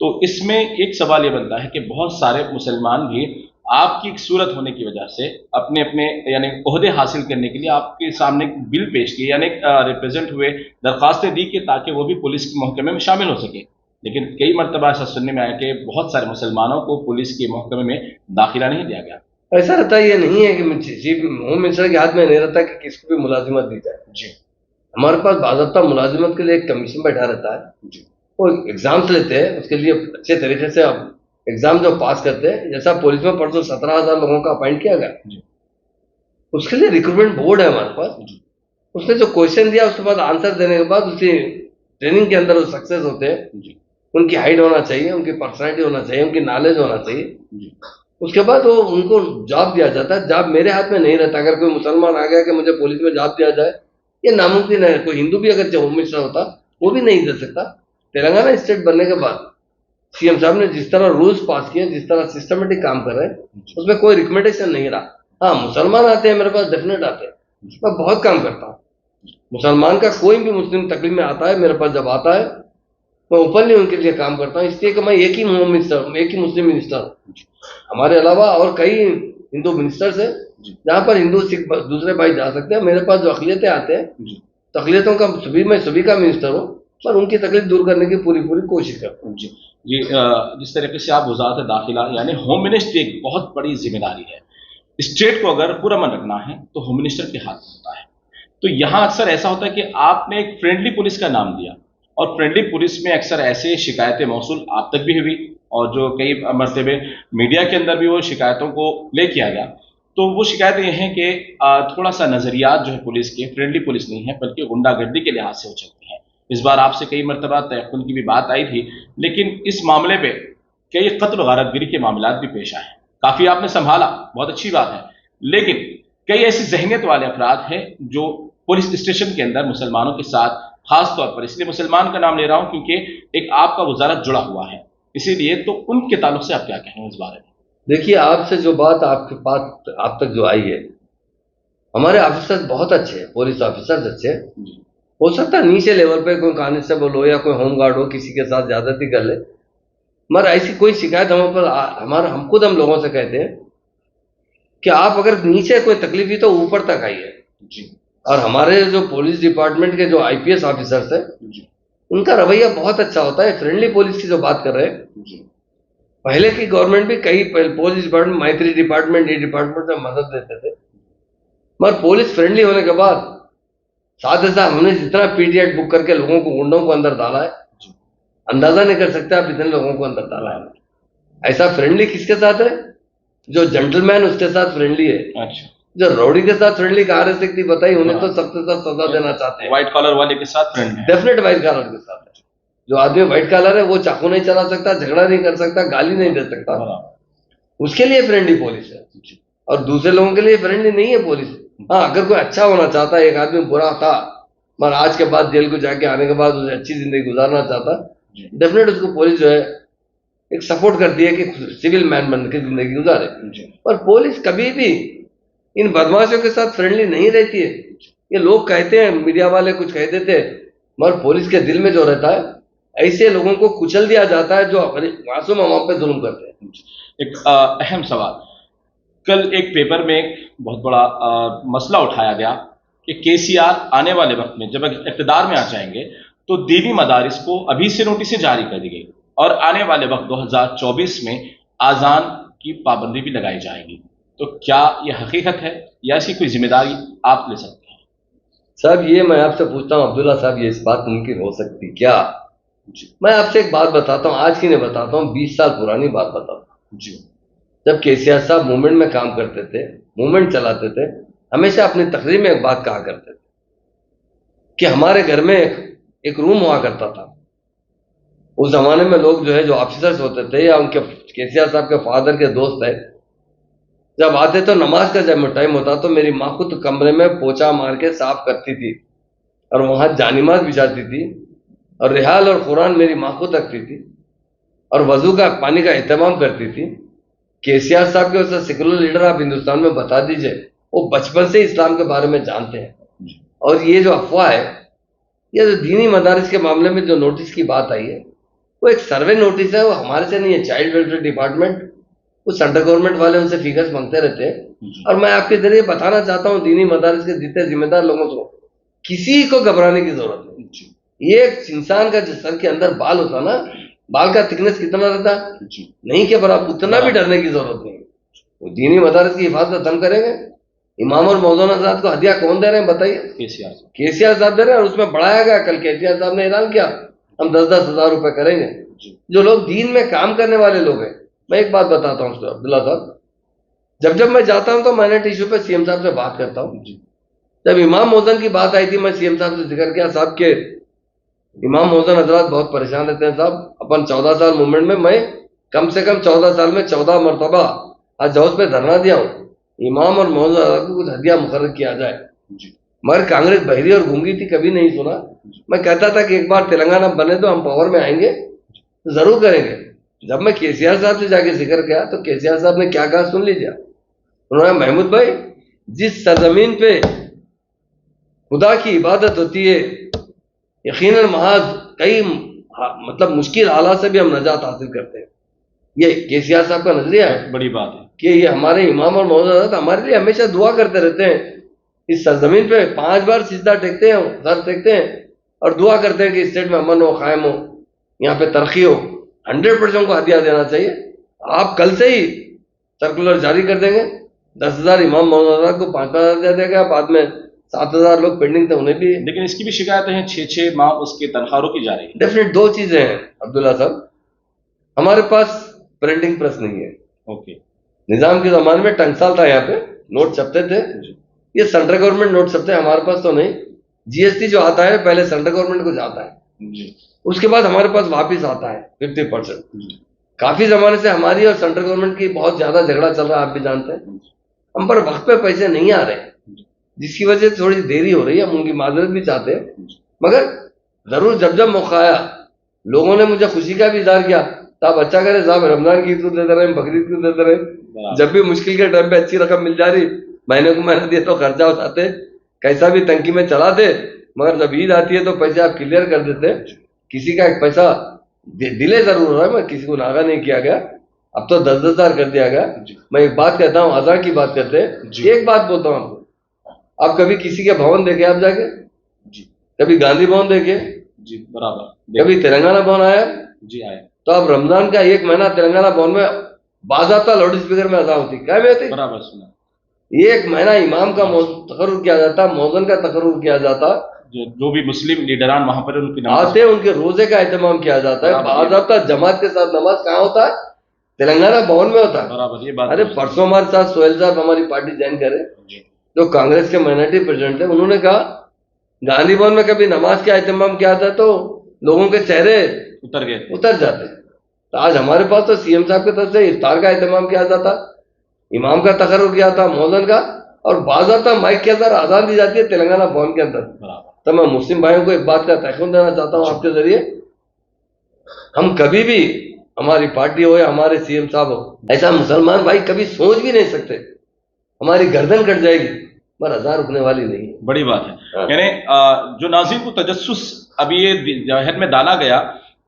تو اس میں ایک سوال یہ بنتا ہے کہ بہت سارے مسلمان بھی آپ کی ایک صورت ہونے کی وجہ سے اپنے اپنے یعنی عہدے حاصل کرنے کے لیے آپ کے سامنے ایک بل پیش کیے، یعنی ریپرزینٹ ہوئے، درخواستیں دی کہ تاکہ وہ بھی پولیس کے محکمے میں شامل ہو سکے. لیکن کئی مرتبہ ایسا سننے میں آیا کہ بہت سارے مسلمانوں کو پولیس کے محکمے میں داخلہ نہیں دیا گیا. ایسا رہتا یہ نہیں ہے کہ چیف ہوم منسٹر کے ہاتھ میں نہیں رہتا کہ کس کو بھی ملازمت دی جائے. جی ہمارے پاس باضابطہ ملازمت کے لیے ایک کمیشن بیٹھا رہتا ہے. جی وہ ایگزامس لیتے ہیں، اس کے لیے اچھے طریقے سے ایگزام جو پاس کرتے ہیں، جیسا پولیس میں پرسوں 17,000 لوگوں کا اپائنٹ کیا گیا، جی اس کے لیے ریکروٹمنٹ بورڈ ہے ہمارے پاس. اس نے جو کوشچن دیا اس کے بعد آنسر دینے کے بعد اس کی ٹریننگ کے اندر وہ سکسیز ہوتے ہیں. جی ان کی ہائٹ ہونا چاہیے، ان کی پرسنالٹی ہونا چاہیے، ان کی نالج ہونا چاہیے. جی اس کے بعد وہ ان کو جاب دیا جاتا ہے. جاب میرے ہاتھ میں نہیں رہتا. اگر کوئی مسلمان آ گیا کہ مجھے پولیس میں جاب دیا جائے، یہ ناممکن ہے. کوئی ہندو بھی اگر ہوم منسٹر ہوتا وہ بھی نہیں دے سکتا. تلنگانہ اسٹیٹ بننے کے بعد سی ایم صاحب نے جس طرح رولز پاس کیے، جس طرح سسٹمیٹک کام کر رہے ہیں، اس میں کوئی ریکمنڈیشن نہیں رہا. ہاں مسلمان آتے ہیں میرے پاس، ڈیفینیٹ آتے ہیں. میں بہت کام کرتا ہوں. مسلمان کا کوئی بھی مسلم تکلیف میں آتا ہے میرے پاس، جب آتا ہے میں اوپنلی ان کے لیے کام کرتا ہوں. اس لیے کہ میں ایک ہی ہوم منسٹر ہوں، ایک ہی مسلم منسٹر ہوں. ہمارے علاوہ اور کئی ہندو منسٹرز ہیں جہاں پر ہندو سکھ دوسرے بھائی جا سکتے ہیں. میرے پاس جو اقلیتیں آتے ہیں، اقلیتوں کا میں سبھی کا منسٹر ہوں، پر ان کی تکلیف دور کرنے کی پوری کوشش کرتا ہوں. جی جی جس طریقے سے آپ وزارت داخلہ یعنی ہوم منسٹر ایک بہت بڑی ذمہ داری ہے. اسٹیٹ کو اگر پورا من رکھنا ہے تو ہوم منسٹر کے ہاتھ میں ہوتا ہے. تو یہاں اکثر ایسا ہوتا ہے کہ آپ نے ایک فرینڈلی پولیس کا نام دیا، اور فرینڈلی پولیس میں اکثر ایسے شکایتیں موصول آپ تک بھی ہوئی، اور جو کئی مرتبہ میڈیا کے اندر بھی وہ شکایتوں کو لے کیا گیا. تو وہ شکایتیں یہ ہیں کہ تھوڑا سا نظریات جو ہے پولیس کے فرینڈلی پولیس نہیں ہے، بلکہ غنڈہ گردی کے لحاظ سے وہ چلتی ہیں. اس بار آپ سے کئی مرتبہ تیقن کی بھی بات آئی تھی، لیکن اس معاملے پہ کئی قتل و غارت گری کے معاملات بھی پیش آئے ہیں. کافی آپ نے سنبھالا، بہت اچھی بات ہے، لیکن کئی ایسی ذہنیت والے افراد ہیں جو پولیس اسٹیشن کے اندر مسلمانوں کے ساتھ، خاص طور پر اس لیے مسلمان کا نام لے رہا ہوں کیونکہ ایک آپ کا وزارت جڑا ہوا ہے، اسی لیے تو ان کے تعلق سے آپ کیا کہیں اس بارے میں؟ دیکھیے، آپ سے جو بات آپ کے پاس آپ تک جو آئی ہے، ہمارے آفیسر بہت اچھے ہیں، پولیس آفیسر اچھے ہیں. ہو سکتا ہے نیچے لیول پہ کوئی کانسٹیبل ہو یا کوئی ہوم گارڈ ہو کسی کے ساتھ زیادتی کر لے، مگر ایسی کوئی شکایت ہم خود لوگوں سے کہتے ہیں کہ آپ اگر نیچے کوئی تکلیف ہوئی تو اوپر تک آئیے. جی اور ہمارے جو پولیس ڈپارٹمنٹ کے جو آئی پی ایس آفیسرس ہیں، ان کا رویہ بہت اچھا ہوتا ہے. فرینڈلی پولیس کی جو بات کر رہے ہیں، پہلے کی گورنمنٹ بھی کئی پولیس ڈپارٹمنٹ، مائتری ڈپارٹمنٹ، یہ ڈپارٹمنٹ میں مدد دیتے تھے، مگر پولیس فرینڈلی ہونے کے بعد ساتھ ہی ساتھ ہم نے جتنا پی ٹی ایٹ بک کر کے لوگوں کو گنڈوں کو اندر ڈالا ہے، اندازہ نہیں کر سکتے آپ اتنے لوگوں کو اندر ڈالا ہے. ایسا فرینڈلی کس کے ساتھ ہے؟ جو جنٹل مین اس کے ساتھ فرینڈلی ہے. جو روڈی کے ساتھ فرینڈلی کہاں رہ سکتی بتائی، انہیں تو سب سے سخت سزا دینا چاہتے ہیں. وائٹ کالر والے کے ساتھ فرینڈ ہے، ڈیفینیٹ وائٹ کالر کے ساتھ ہے. جو آدمی وائٹ کالر ہے وہ چاقو نہیں چلا سکتا، جھگڑا نہیں کر سکتا، گالی نہیں دے سکتا، اس کے لیے فرینڈلی پولیس ہے. اور دوسرے لوگوں کے لیے فرینڈلی نہیں ہے پولیس. ہاں اگر کوئی اچھا ہونا چاہتا ہے، ایک آدمی برا تھا مگر آج کے بعد جیل کو جا کے آنے کے بعد اسے اچھی زندگی گزارنا چاہتا، ڈیفینیٹ اس کو پولیس جو ہے ایک سپورٹ کرتی ہے کہ سول مین بن کے زندگی گزارے. اور پولیس کبھی بھی ان بدماشوں کے ساتھ فرینڈلی نہیں رہتی ہے. یہ لوگ کہتے ہیں، میڈیا والے کچھ کہہ دیتے، مگر پولیس کے دل میں جو رہتا ہے ایسے لوگوں کو کچل دیا جاتا ہے جو معصوم عوام پہ ظلم کرتے ہیں. ایک اہم سوال، کل ایک پیپر میں ایک بہت بڑا مسئلہ اٹھایا گیا کہ کے سی آر آنے والے وقت میں جب اقتدار میں آ جائیں گے تو دینی مدارس کو ابھی سے نوٹسیں جاری کر دی گئی، اور آنے والے وقت 2024 میں آذان کی پابندی بھی لگائی جائے گی. تو کیا یہ حقیقت ہے یا ایسی کوئی ذمہ داری آپ لے سکتے ہیں؟ صاحب یہ میں آپ سے پوچھتا ہوں عبداللہ صاحب، یہ اس بات ممکن ہو سکتی کیا؟ میں آپ سے ایک بات بتاتا ہوں، آج کی نہیں بتاتا ہوں، 20 سال پرانی بات بتاتا ہوں. جب کے سی آر صاحب موومنٹ میں کام کرتے تھے، موومنٹ چلاتے تھے، ہمیشہ اپنی تقریر میں ایک بات کہا کرتے تھے کہ ہمارے گھر میں ایک روم ہوا کرتا تھا. اس زمانے میں لوگ جو ہے جو آفیسرز ہوتے تھے یا ان کے کے سی آر صاحب کے فادر کے دوست ہے، جب آتے تو نماز کا جب ٹائم ہوتا تو میری ماں خود کمرے میں پوچھا مار کے صاف کرتی تھی، اور وہاں جانماز بچھاتی تھی، اور رحال اور قرآن میری ماں خود رکھتی تھی، اور وضو کا پانی کا اہتمام کرتی تھی. کے سی آر صاحب کے اسے سیکولر لیڈر آپ ہندوستان میں بتا دیجئے، وہ بچپن سے اسلام کے بارے میں جانتے ہیں. اور یہ جو افواہ ہے، یہ جو دینی مدارس کے معاملے میں جو نوٹس کی بات آئی ہے، وہ ایک سروے نوٹس ہے, وہ ہمارے سے نہیں ہے, چائلڈ ویلفیئر ڈپارٹمنٹ, وہ سینٹرل گورنمنٹ والے ان سے فیگرز مانگتے رہتے ہیں. اور میں آپ کے ذریعے بتانا چاہتا ہوں دینی مدارس کے جتنے ذمہ دار لوگوں کو, کسی کو گھبرانے کی ضرورت نہیں. یہ ایک انسان کا جس سر کے اندر بال ہوتا نا, بال کا تھکنس کتنا رہتا نہیں کہ برابر, اتنا بھی ڈرنے کی ضرورت نہیں. وہ دینی مدارس کی حفاظت ہم کریں گے. امام اور مولانا حضرات کو ہدیہ کون دے رہے ہیں بتائیے؟ کے سی آر صاحب دے رہے ہیں, اور اس میں بڑھایا گیا. کل کے سی آر صاحب نے اعلان کیا ہم 10-10 ہزار روپے کریں گے. جو لوگ دین میں کام کرنے والے لوگ ہیں, میں ایک بات بتاتا ہوں عبداللہ صاحب, جب میں جاتا ہوں تو مائنرٹی ایشو پہ سی ایم صاحب سے بات کرتا ہوں. جب امام موزن کی بات آئی تھی, میں سی ایم صاحب سے ذکر کیا صاحب کے امام موزن حضرات بہت پریشان رہتے ہیں صاحب, اپن 14 سال موومنٹ میں کم سے کم 14 سال میں 14 مرتبہ آج ہاؤس پہ دھرنا دیا ہوں, امام اور موزن حضرات کو کچھ ہدیہ مقرر کیا جائے. مگر کانگریس بہری اور گونگی تھی, کبھی نہیں سنا. میں کہتا تھا کہ ایک بار تلنگانہ بنے تو ہم پاور میں آئیں گے تو ضرور کریں گے. جب میں کے سی آر صاحب سے جا کے ذکر کیا تو کے سی آر صاحب نے کیا کہا سن لیجیے. انہوں نے محمود بھائی, جس سرزمین پہ خدا کی عبادت ہوتی ہے یقیناً محاذ کئی مطلب مشکل حالات سے بھی ہم نجات حاصل کرتے ہیں. یہ کے سی آر صاحب کا نظریہ ہے, بڑی بات ہے کہ یہ ہمارے امام اور مولانا ہمارے لیے ہمیشہ دعا کرتے رہتے ہیں. اس سرزمین پہ 5 بار سجدہ ٹیکتے ہیں, سر ٹیکتے ہیں اور دعا کرتے ہیں کہ اسٹیٹ میں امن ہو, قائم ہو, یہاں پہ ترقی ہو. 100% کو ہدیہ دینا چاہیے. آپ کل سے ہی سرکولر جاری کر دیں گے. 10,000 امام مولانا کو 5,000 دے دے گا, بعد میں 7,000 لوگ پینڈنگ تھے انہیں بھی. لیکن اس کی بھی شکایتیں ہیں 6 ماہ اس کی تنخواہ روکی جا رہی ہے. ڈیفینیٹ 2 چیزیں ہیں عبداللہ صاحب, ہمارے پاس پرنٹنگ پریس نہیں ہے. اوکے, نظام کے زمانے میں ٹنگسال تھا, یہاں پہ نوٹ چھپتے تھے. یہ سینٹرل گورنمنٹ نوٹ چھپتے ہیں, ہمارے پاس تو نہیں. جی ایس ٹی جو آتا ہے پہلے سینٹرل گورنمنٹ کو جاتا ہے, اس کے بعد ہمارے پاس واپس آتا ہے 50%. کافی زمانے سے ہماری اور سینٹرل گورنمنٹ کی بہت زیادہ جھگڑا چل رہا ہے, آپ بھی جانتے ہیں. ہم پر وقت پہ پیسے نہیں آ رہے, جس کی وجہ سے تھوڑی دیری ہو رہی ہے. ہم ان کی معذرت بھی چاہتے ہیں, مگر ضرور جب موقع آیا, لوگوں نے مجھے خوشی کا بھی اظہار کیا, صاحب اچھا کرے صاحب, رمضان کی عید کو دیتے رہے, بقرعید کو دیتے رہے. جب بھی مشکل کے ٹائم پہ اچھی رقم مل جا رہی, مہینے کو مہینہ دیے تو خرچہ اٹھاتے, کیسا بھی تنقید میں چلا دے, مگر جب عید آتی ہے تو پیسے آپ کلیئر کر دیتے. کسی کا ایک پیسہ ڈیلے ضرور ہو رہا ہے, میں کسی کو ناغہ نہیں کیا گیا. اب تو 10,000 کر دیا گیا. میں ایک بات کہتا ہوں, 1000 کی بات کرتے ہیں. ایک بات بولتا ہوں آپ کو, آپ کبھی کسی کے بھون دیکھے آپ جا کے؟ کبھی گاندھی بھون دیکھے؟ برابر. کبھی تلنگانہ بھون آیا؟ آئے. تو اب رمضان کا 1 مہینہ تلنگانہ بھون میں باضابطہ لاؤڈ اسپیکر میں ادا ہوتی, کیا میں ہوتی؟ برابر سنا. 1 مہینہ امام کا تقرر کیا جاتا, موزن کا تقرر کیا جاتا, جو بھی مسلم لیڈران وہاں پر ان کی آتے ان کے روزے کا اہتمام کیا جاتا ہے. باضابطہ جماعت کے ساتھ نماز کہاں ہوتا ہے؟ تلنگانہ بھون میں ہوتا ہے. برابر, یہ بات. ارے پرسوں ہمارے ساتھ سہیل صاحب ہماری پارٹی جوائن کرے, جو کانگریس کے مائنرٹی پریزیڈنٹ ہیں, انہوں نے کہا گاندھی بھون میں کبھی نماز کا اہتمام کیا تھا تو لوگوں کے چہرے اتر جاتے. تو آج ہمارے پاس تو سی ایم صاحب کی طرف سے افطار کا اہتمام کیا جاتا, امام کا تقرر کیا تھا, موزن کا, اور باضابطہ مائک کے اندر آزان دی جاتی ہے تلنگانہ بھون کے اندر. تو میں مسلم بھائیوں کو ایک بات کا تحفظ دینا چاہتا ہوں آپ کے ذریعے, ہم کبھی بھی, ہماری پارٹی ہو یا ہمارے سی ایم صاحب ہو, ایسا مسلمان بھائی کبھی سوچ بھی نہیں سکتے ہماری گردن کٹ جائے گی, پر ہزار رکنے والی نہیں. بڑی بات ہے. یعنی جو ناظرین کو تجسس ابھی یہ ذہن میں ڈالا گیا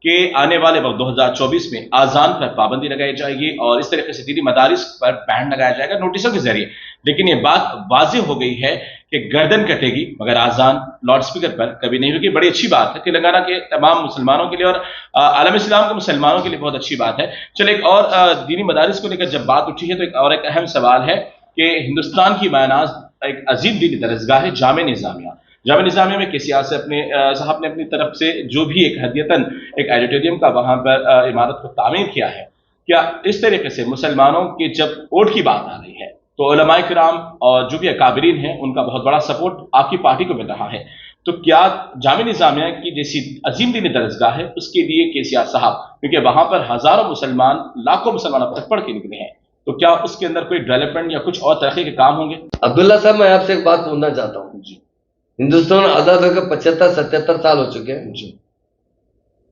کہ آنے والے وقت 2024 میں آزان پر پابندی لگائی جائے گی اور اس طریقے سے دینی مدارس پر بین لگایا جائے گا نوٹسوں کے ذریعے, لیکن یہ بات واضح ہو گئی ہے کہ گردن کٹے گی مگر آزان لاؤڈ اسپیکر پر کبھی نہیں ہوگی. بڑی اچھی بات ہے تلنگانہ کے تمام مسلمانوں کے لیے اور عالم اسلام کے مسلمانوں کے لیے بہت اچھی بات ہے. چلے ایک اور دینی مدارس کو لے کر جب بات اٹھی ہے تو ایک اہم سوال ہے کہ ہندوستان کی مایہ ایک عظیم دینی درسگاہ ہے جامعہ نظامیہ. جامعہ نظامیہ میں کے سی آر صاحب نے اپنی طرف سے جو بھی ایک ہدیتاً ایک ایڈیٹوریم کا وہاں پر عمارت کو تعمیر کیا ہے, کیا اس طریقے سے مسلمانوں کی جب ووٹ کی بات آ رہی ہے تو علماء کرام اور جو بھی اکابرین ہیں ان کا بہت بڑا سپورٹ آپ کی پارٹی کو مل رہا ہے, تو کیا جامعہ نظامیہ کی جیسی عظیم دینی درسگاہ ہے اس کے لیے کے سی آر صاحب, کیونکہ وہاں پر ہزاروں مسلمان, لاکھوں مسلمان اب تک پڑھ کے نکلے ہیں, تو کیا اس کے اندر کوئی ڈیولپمنٹ یا کچھ اور ترقی کے کام ہوں گے؟ عبداللہ صاحب میں آپ سے ایک بات پوچھنا چاہتا ہوں. جی, ہندوستان آزاد ہو کے 75-77 سال ہو چکے ہیں. جی,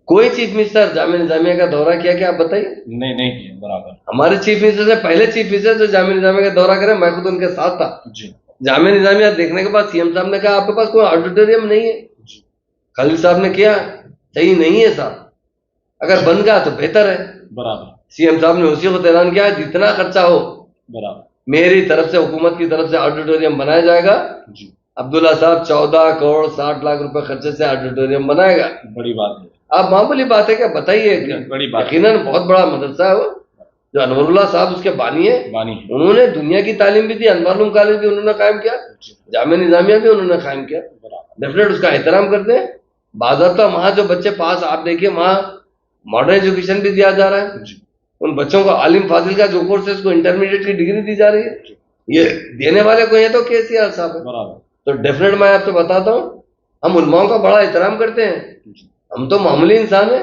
کوئی چیف منسٹر جامعہ نظامیہ کا دورہ کیا کہ آپ بتائیے؟ نہیں. برابر. ہمارے چیف منسٹر سے پہلے چیف منسٹر جو جامعہ نظامیہ کا دورہ کرے, میں خود ان کے ساتھ تھا. جی, جامعہ نظامیہ دیکھنے کے بعد سی ایم صاحب نے کہا آپ کے پاس کوئی آڈیٹوریم نہیں ہے. خلیل صاحب نے کیا, صحیح نہیں ہے صاحب, اگر بن گیا تو بہتر ہے. برابر سی ایم صاحب نے اسی وقت اعلان کیا جتنا خرچہ ہو برابر میری طرف سے حکومت کی طرف سے آڈیٹوریم بنایا جائے گا. جی عبداللہ صاحب 14 کروڑ 60 لاکھ روپے خرچے سے آڈیٹوریم بنائے گا. بڑی بات ہے. آپ معمولی بات ہے کیا بتائیے کہ بڑی بات یقیناً بہت بڑا مدرسہ ہے وہ جو انور اللہ صاحب اس کے بانی ہیں. بانی ہے. انہوں نے دنیا کی تعلیم بھی دی. انوار العلوم کالج بھی انہوں نے قائم کیا, جامعہ نظامیہ بھی انہوں نے قائم کیا. ڈیفینیٹ اس کا احترام کرتے ہیں. باضابطہ وہاں جو بچے پاس آپ دیکھیے وہاں ماڈرن ایجوکیشن بھی دیا جا رہا ہے. ان بچوں کو عالم فاضل کا جو کورس ہے اس کو انٹرمیڈیٹ کی ڈگری دی جا رہی ہے. یہ دینے والے کو یہ تو KCR صاحب ہے. تو ڈیفینیٹ میں آپ سے بتاتا ہوں ہم علماؤں کا بڑا احترام کرتے ہیں. ہم تو معمولی انسان ہیں.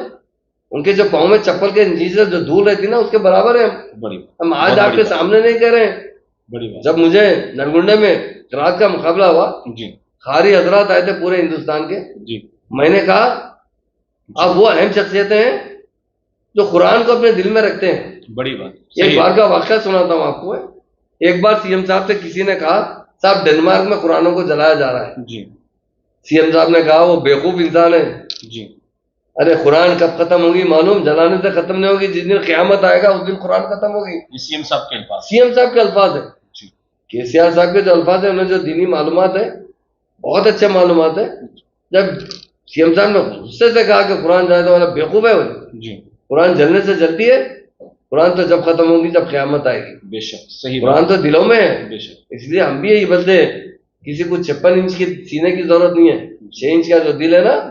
ان کے جو پاؤں میں چپل کے نیچے جو دھول رہتی نا اس کے برابر ہے ہم آج آپ کے سامنے نہیں کہہ رہے ہیں. جب مجھے نرگنڈے میں قرات کا مقابلہ ہوا قاری حضرات آئے تھے پورے ہندوستان کے. میں نے کہا اب وہ اہم شخصیتیں ہیں جو قرآن کو اپنے دل میں رکھتے ہیں. بڑی بات. ایک بار کا واقعہ سناتا ہوں آپ کو. ایک بار سی ایم صاحب سے کسی نے کہا صاحب ڈنمارک میں قرآنوں کو جلایا جا رہا ہے. سی ایم صاحب نے کہا وہ بیوقوف انسان ہے. ارے قرآن کب ختم ہوگی معلوم, جلانے سے ختم نہیں ہوگی. جس دن قیامت آئے گا اس دن قرآن ختم ہوگی. سی ایم صاحب کے الفاظ. سی ایم صاحب کے الفاظ ہیں. KCR صاحب کے جو الفاظ ہیں انہیں جو دینی معلومات ہے بہت اچھے معلومات ہے. جب سی ایم صاحب نے غصے سے کہا کہ قرآن جائے تو والا بیوقوف ہے وہ. قرآن جلنے سے جلتی ہے. قرآن تو جب ختم ہوگی جب قیامت آئے گی. بے شک صحیح. قرآن تو دلوں میں ہے. بے شک. اس لیے ہم بھی یہی بولتے ہیں کسی کو 56 انچ کی سینے کی ضرورت نہیں ہے. 6 انچ کا جو دل ہے نا